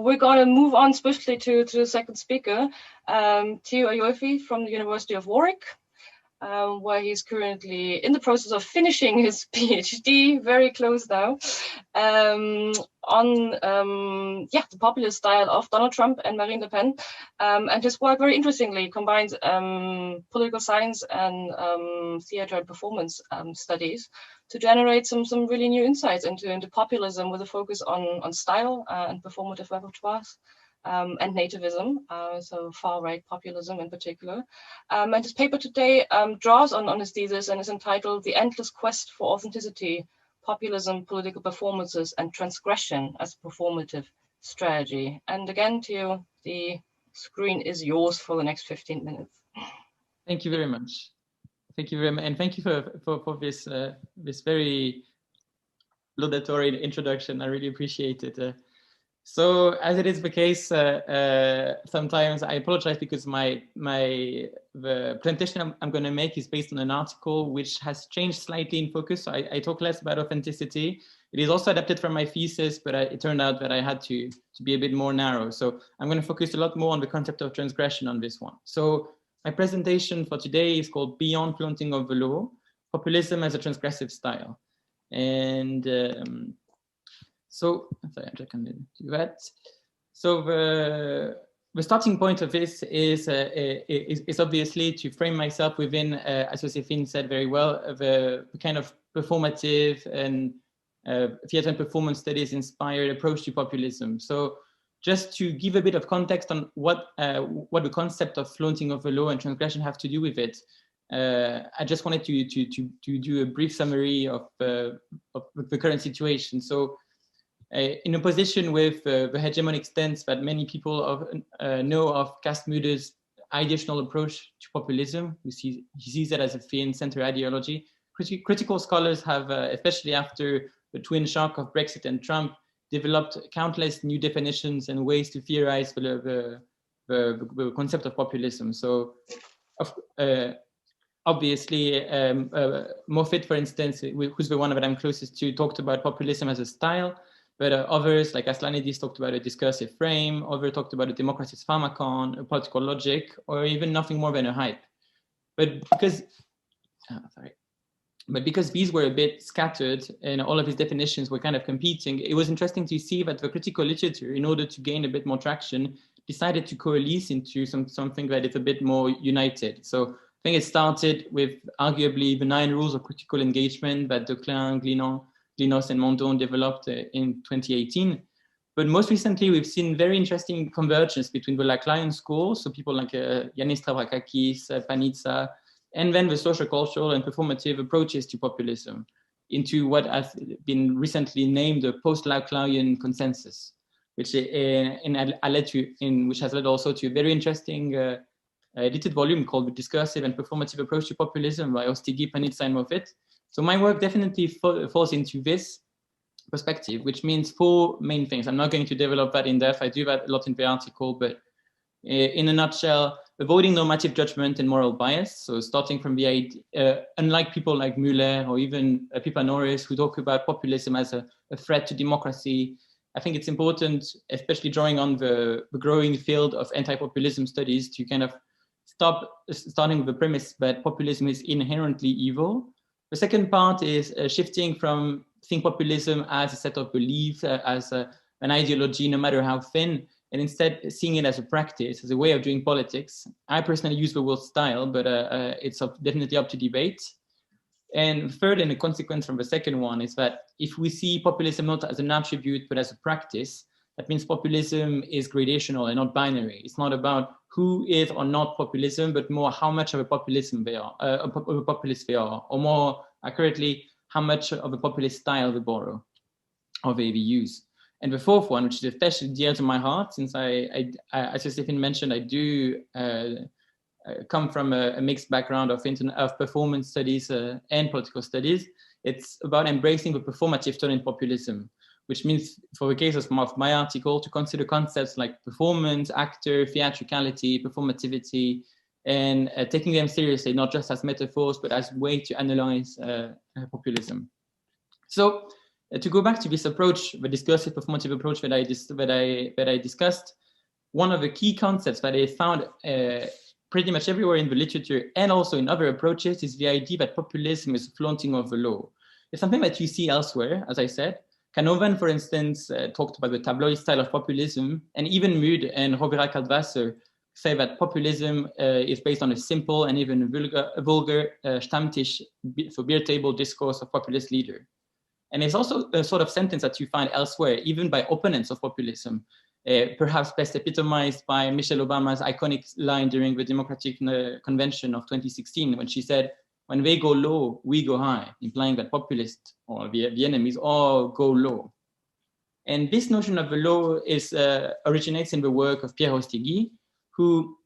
we're going to move on swiftly to the second speaker, Théo Aiolfi from the University of Warwick, where he's currently in the process of finishing his PhD, very close now, on the populist style of Donald Trump and Marine Le Pen. And his work very interestingly combines political science and theater and performance studies to generate some really new insights into populism with a focus on style and performative repertoires. And nativism, so far-right populism in particular. And his paper today draws on his thesis and is entitled "The Endless Quest for Authenticity, Populism, Political Performances, and Transgression as a Performative Strategy." And again, Theo, the screen is yours for the next 15 minutes. Thank you very much. Thank you very much. And thank you for this, this very laudatory introduction. I really appreciate it. So as it is the case, sometimes I apologize because the presentation I'm going to make is based on an article which has changed slightly in focus. So I talk less about authenticity. It is also adapted from my thesis, but it turned out that I had to be a bit more narrow. So I'm going to focus a lot more on the concept of transgression on this one. So my presentation for today is called Beyond Flaunting of the Law, Populism as a Transgressive Style. And so, sorry, I'm just going to do that. So the starting point of this is obviously to frame myself within, as Josephine said very well, the kind of performative and theater and performance studies inspired approach to populism. So just to give a bit of context on what the concept of flaunting of the law and transgression have to do with it, I just wanted to do a brief summary of the current situation. So in opposition with the hegemonic stance that many people know of Castmuder's ideational approach to populism, he sees it as a fin-center ideology. Critical scholars have, especially after the twin shock of Brexit and Trump, developed countless new definitions and ways to theorize the concept of populism. So, obviously, Moffat, for instance, who's the one that I'm closest to, talked about populism as a style. But others, like Aslanidis, talked about a discursive frame. Others talked about a democracy's pharmacon, a political logic, or even nothing more than a hype. But because these were a bit scattered and all of his definitions were kind of competing, it was interesting to see that the critical literature, in order to gain a bit more traction, decided to coalesce into something that is a bit more united. So I think it started with arguably the 9 rules of critical engagement that Declin, Glinos and Mondon developed in 2018. But most recently, we've seen very interesting convergence between the Lacanian school, so people like Yanis Stavrakakis, Panizza, and then the social-cultural and performative approaches to populism into what has been recently named the post-Lacanian consensus, which has led also to a very interesting edited volume called The Discursive and Performative Approach to Populism by Ostigi, Panizza, and Moffat. So my work definitely falls into this perspective, which means 4 main things. I'm not going to develop that in depth. I do that a lot in the article, but in a nutshell, avoiding normative judgment and moral bias. So starting from the idea, unlike people like Müller or even Pippa Norris, who talk about populism as a threat to democracy, I think it's important, especially drawing on the growing field of anti-populism studies, to kind of starting with the premise that populism is inherently evil. The second part is shifting from seeing populism as a set of beliefs, as an ideology, no matter how thin, and instead seeing it as a practice, as a way of doing politics. I personally use the word style, but it's definitely up to debate. And third, and a consequence from the second one, is that if we see populism not as an attribute, but as a practice, that means populism is gradational and not binary. It's not about who is or not populism, but more how much of a populism they are, a populist they are, or more accurately, how much of a populist style they borrow or they use. And the fourth one, which is especially dear to my heart, since as Josephine mentioned, I do come from a mixed background of performance studies and political studies. It's about embracing the performative tone in populism, which means, for the case of my article, to consider concepts like performance, actor, theatricality, performativity, and taking them seriously, not just as metaphors, but as a way to analyze populism. So To go back to this approach, the discursive performative approach that I discussed, one of the key concepts that I found pretty much everywhere in the literature and also in other approaches is the idea that populism is a flaunting of the law. It's something that you see elsewhere, as I said. Canoven, for instance, talked about the tabloid style of populism, and even Mudd and Rovira Kaltwasser say that populism is based on a simple and even vulgar Stammtisch, so beer table discourse of populist leader. And it's also a sort of sentence that you find elsewhere, even by opponents of populism, perhaps best epitomized by Michelle Obama's iconic line during the Democratic Convention of 2016, when she said, "When they go low, we go high," implying that populists or the enemies all go low. And this notion of the law originates in the work of Pierre Hostegui, who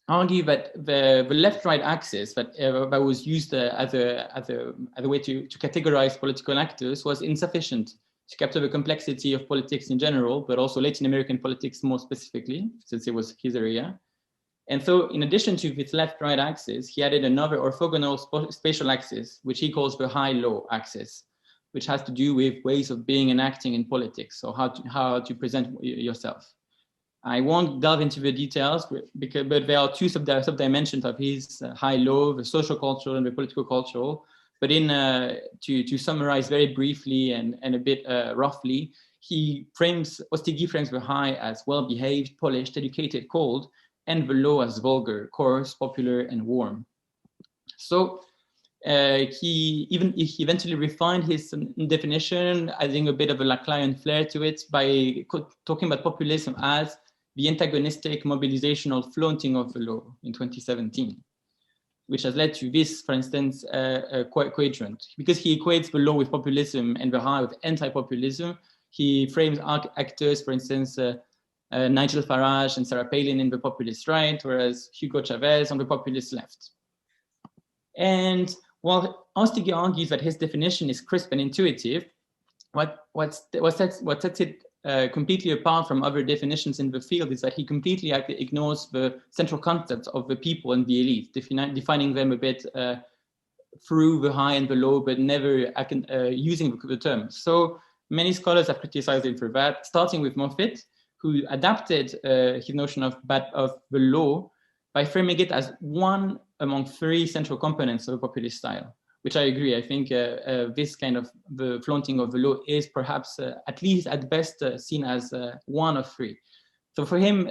argue that the left-right axis that was used as a way to categorize political actors was insufficient to capture the complexity of politics in general, but also Latin American politics more specifically, since it was his area. And so in addition to this left-right axis, he added another orthogonal spatial axis, which he calls the high-low axis, which has to do with ways of being and acting in politics, or how to present yourself. I won't delve into the details, but there are two sub-dimensions of his high-low, the socio-cultural and the political-cultural. But to summarize very briefly and a bit roughly, Hostegui frames the high as well-behaved, polished, educated, cold, and the low as vulgar, coarse, popular, and warm. So he eventually refined his definition, adding a bit of a Lacanian flair to it by talking about populism as the antagonistic mobilizational flaunting of the law in 2017, which has led to this, for instance, quadrant. Because he equates the law with populism and the high with anti-populism, he frames actors, for instance, Nigel Farage and Sarah Palin in the populist right, whereas Hugo Chavez on the populist left. And while Hostegui argues that his definition is crisp and intuitive, what sets it completely apart from other definitions in the field is that he completely ignores the central concepts of the people and the elite, defining them a bit through the high and the low, but never using the terms. So many scholars have criticized him for that, starting with Moffat, who adapted his notion of the law by framing it as one among three central components of a populist style, which I agree. I think this kind of the flaunting of the law is perhaps, at least at best, seen as one of three. So for him,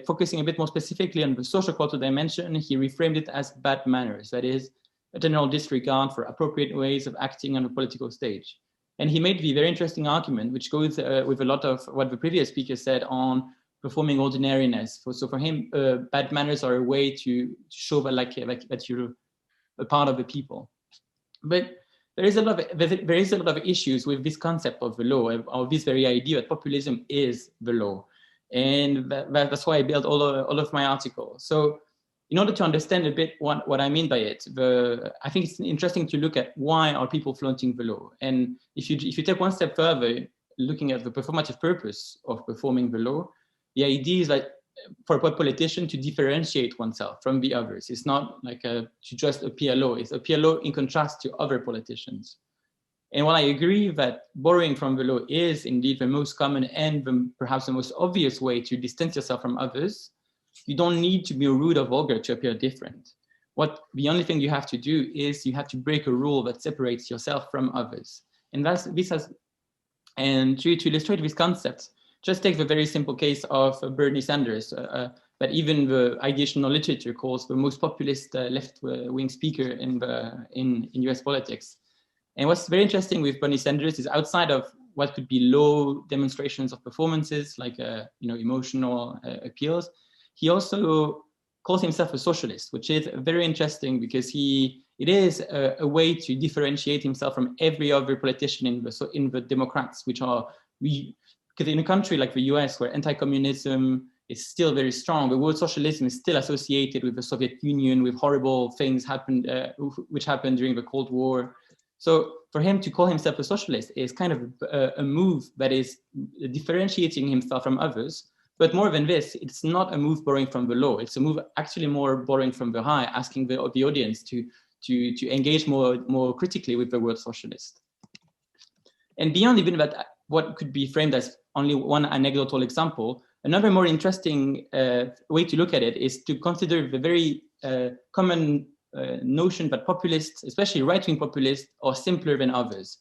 focusing a bit more specifically on the social cultural dimension, he reframed it as bad manners, that is, a general disregard for appropriate ways of acting on a political stage. And he made the very interesting argument, which goes with a lot of what the previous speaker said on performing ordinariness. So for him, bad manners are a way to show that you're a part of the people. But there is a lot of issues with this concept of the law, or this very idea that populism is the law, and that's why I built all of my articles. So, in order to understand a bit what I mean by it, I think it's interesting to look at why are people flaunting the law, and if you take one step further, looking at the performative purpose of performing the law, the idea is that for a politician to differentiate oneself from the others. It's not like to just appear low. It's appear low in contrast to other politicians. And while I agree that borrowing from the law is indeed the most common and perhaps the most obvious way to distance yourself from others, you don't need to be rude or vulgar to appear different. The only thing you have to do is you have to break a rule that separates yourself from others. And to illustrate this concept, just take the very simple case of Bernie Sanders, that even the ideational literature calls the most populist left-wing speaker in US politics. And what's very interesting with Bernie Sanders is outside of what could be low demonstrations of performances, like emotional appeals, he also calls himself a socialist, which is very interesting because it is a way to differentiate himself from every other politician in the Democrats, which are because in a country like the US, where anti-communism is still very strong, the word socialism is still associated with the Soviet Union, with horrible things which happened during the Cold War. So for him to call himself a socialist is kind of a move that is differentiating himself from others. But more than this, it's not a move borrowing from the law. It's a move actually more borrowing from the high, asking the audience to engage more critically with the word socialist. And beyond even that, what could be framed as only one anecdotal example, another more interesting way to look at it is to consider the very common notion that populists, especially right-wing populists, are simpler than others.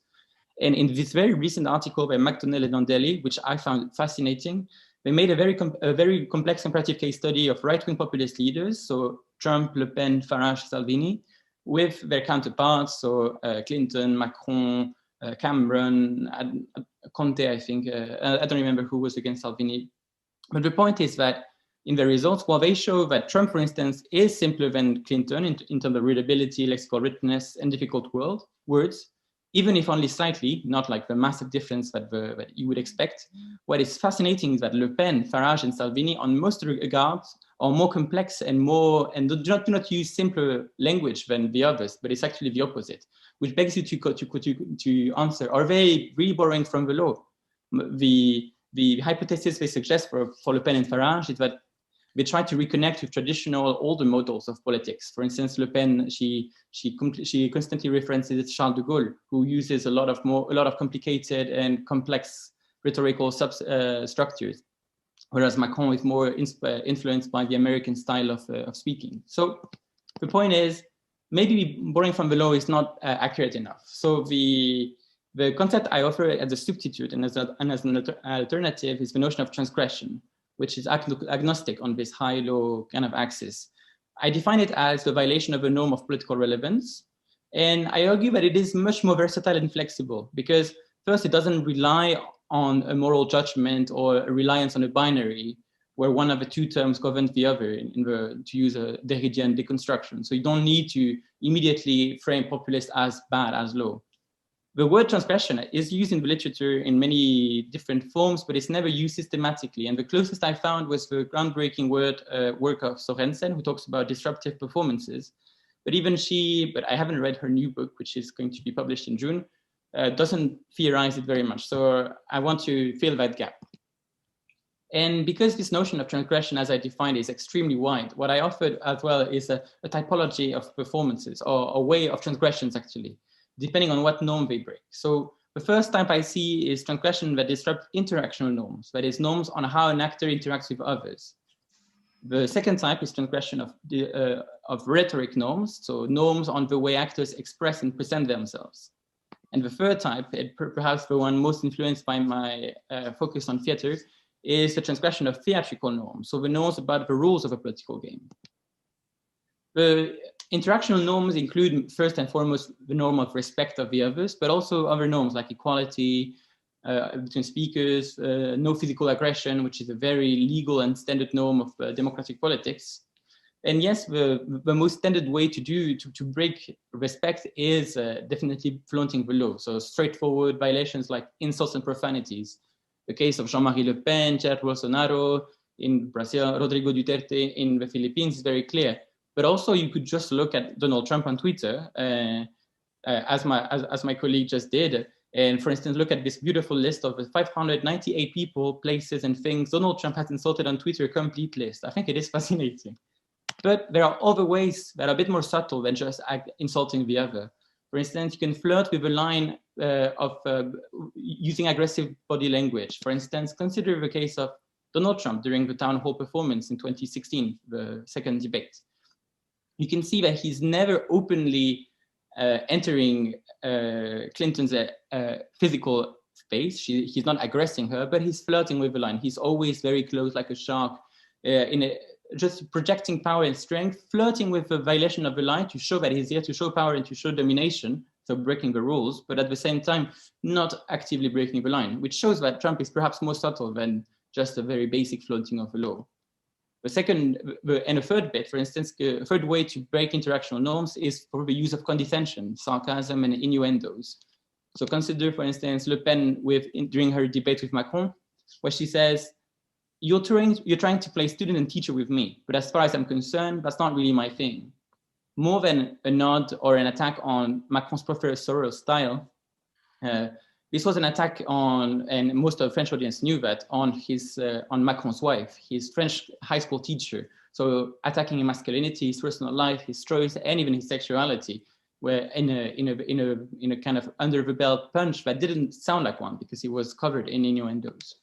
And in this very recent article by McDonnell and Nandelli, which I found fascinating, they made a very complex comparative case study of right-wing populist leaders, so Trump, Le Pen, Farage, Salvini, with their counterparts, so Clinton, Macron, Cameron, Conte, I think. I don't remember who was against Salvini. But the point is that in the results, while they show that Trump, for instance, is simpler than Clinton in terms of readability, lexical richness, and difficult words, even if only slightly, not like the massive difference that you would expect. What is fascinating is that Le Pen, Farage, and Salvini, on most regards, are more complex and do not use simpler language than the others, but it's actually the opposite, which begs you to answer, are they really borrowing from the law? The hypothesis they suggest for Le Pen and Farage is that they try to reconnect with traditional older models of politics. For instance, Le Pen, she constantly references Charles de Gaulle, who uses a lot of complicated and complex rhetorical structures, whereas Macron is more influenced by the American style of speaking. So the point is, maybe borrowing from the law is not accurate enough. So the concept I offer as a substitute and as an alternative is the notion of transgression, which is agnostic on this high-low kind of axis. I define it as the violation of a norm of political relevance. And I argue that it is much more versatile and flexible because first, it doesn't rely on a moral judgment or a reliance on a binary where one of the two terms governs the other to use a Derridian deconstruction. So you don't need to immediately frame populist as bad, as low. The word transgression is used in the literature in many different forms, but it's never used systematically. And the closest I found was the groundbreaking work of Sorensen, who talks about disruptive performances. But even but I haven't read her new book, which is going to be published in June, doesn't theorize it very much. So I want to fill that gap. And because this notion of transgression, as I defined, is extremely wide, what I offered as well is a typology of performances, or a way of transgressions, actually, depending on what norm they break. So the first type I see is transgression that disrupt interactional norms, that is, norms on how an actor interacts with others. The second type is transgression of rhetoric norms, so norms on the way actors express and present themselves. And the third type, perhaps the one most influenced by my focus on theater, is the transgression of theatrical norms, so the norms about the rules of a political game. The interactional norms include, first and foremost, the norm of respect of the others, but also other norms like equality between speakers, no physical aggression, which is a very legal and standard norm of democratic politics. And yes, the most standard way to break respect is definitely flaunting the law. So straightforward violations like insults and profanities. The case of Jean-Marie Le Pen, Jair Bolsonaro in Brazil, Rodrigo Duterte in the Philippines is very clear. But also you could just look at Donald Trump on Twitter, as my colleague just did. And for instance, look at this beautiful list of the 598 people, places, and things Donald Trump has insulted on Twitter, a complete list. I think it is fascinating. But there are other ways that are a bit more subtle than just insulting the other. For instance, you can flirt with a line of using aggressive body language. For instance, consider the case of Donald Trump during the town hall performance in 2016, the second debate. You can see that he's never openly entering Clinton's physical space. He's not aggressing her, but he's flirting with the line. He's always very close, like a shark, just projecting power and strength, flirting with the violation of the line to show that he's here to show power and to show domination, so breaking the rules, but at the same time, not actively breaking the line, which shows that Trump is perhaps more subtle than just a very basic flaunting of the law. The second and a third bit, for instance, a third way to break interactional norms is for the use of condescension, sarcasm, and innuendos. So consider, for instance, Le Pen during her debate with Macron, where she says, you're trying to play student and teacher with me, but as far as I'm concerned, that's not really my thing. More than a nod or an attack on Macron's professorial style, this was an attack on, and most of the French audience knew that, on Macron's wife, his French high school teacher. So attacking his masculinity, his personal life, his choice, and even his sexuality. where in a kind of under the belt punch that didn't sound like one because it was covered in innuendos.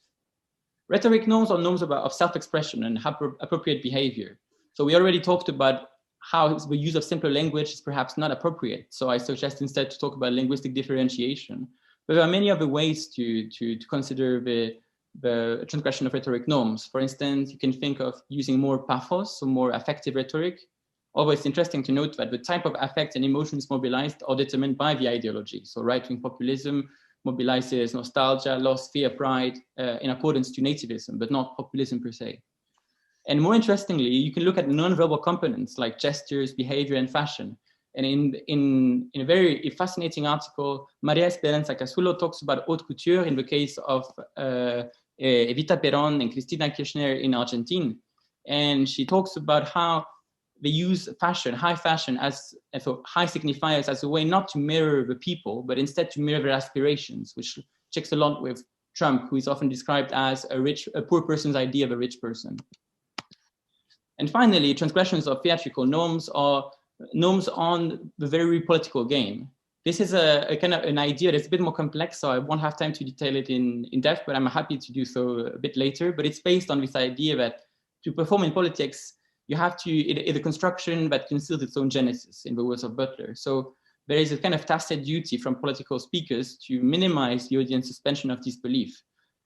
Rhetoric norms are norms of self-expression and appropriate behavior. So we already talked about how the use of simpler language is perhaps not appropriate. So I suggest instead to talk about linguistic differentiation. But there are many other ways to consider the transgression of rhetoric norms. For instance, you can think of using more pathos, so more affective rhetoric. Although it's interesting to note that the type of affect and emotions mobilized are determined by the ideology. So right-wing populism mobilizes nostalgia, loss, fear, pride in accordance to nativism, but not populism per se. And more interestingly, you can look at non-verbal components like gestures, behavior, and fashion. And in a very fascinating article, Maria Esperanza Casulo talks about haute couture in the case of Evita Perón and Cristina Kirchner in Argentina. And she talks about how they use fashion, high fashion, as so high signifiers as a way not to mirror the people, but instead to mirror their aspirations, which checks a lot with Trump, who is often described as a poor person's idea of a rich person. And finally, transgressions of theatrical norms are norms on the very political game. This is a kind of an idea that's a bit more complex, so I won't have time to detail it in depth, but I'm happy to do so a bit later. But it's based on this idea that to perform in politics, you have to, it's a construction that conceals its own genesis, in the words of Butler. So there is a kind of tacit duty from political speakers to minimize the audience suspension of disbelief.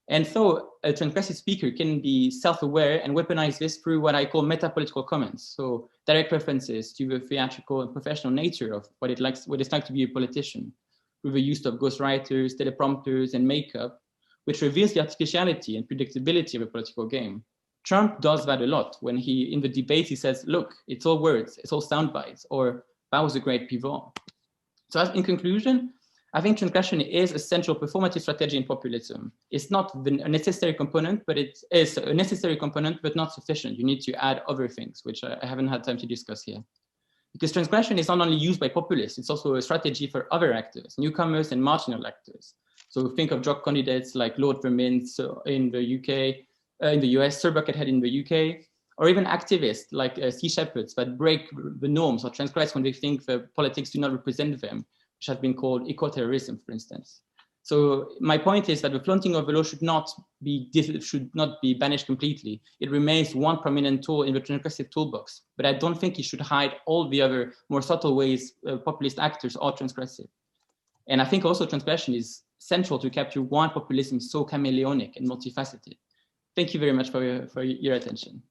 And so a transgressive speaker can be self-aware and weaponize this through what I call meta-political comments. So direct references to the theatrical and professional nature of what it's like to be a politician, through the use of ghostwriters, teleprompters, and makeup, which reveals the artificiality and predictability of a political game. Trump does that a lot. When in the debate, he says, look, it's all words, it's all sound bites, or that was a great pivot. So in conclusion, I think transgression is a central performative strategy in populism. It's not a necessary component, but it is a necessary component, but not sufficient. You need to add other things, which I haven't had time to discuss here. Because transgression is not only used by populists, it's also a strategy for other actors, newcomers and marginal actors. So think of drug candidates like Lord Vermin in the UK, in the US, Sir Buckethead in the UK, or even activists like Sea Shepherds that break the norms or transgress when they think the politics do not represent them, which has been called eco-terrorism, for instance. So my point is that the flaunting of the law should not be banished completely. It remains one prominent tool in the transgressive toolbox, but I don't think it should hide all the other more subtle ways populist actors are transgressive. And I think also transgression is central to capture why populism is so chameleonic and multifaceted. Thank you very much for your attention.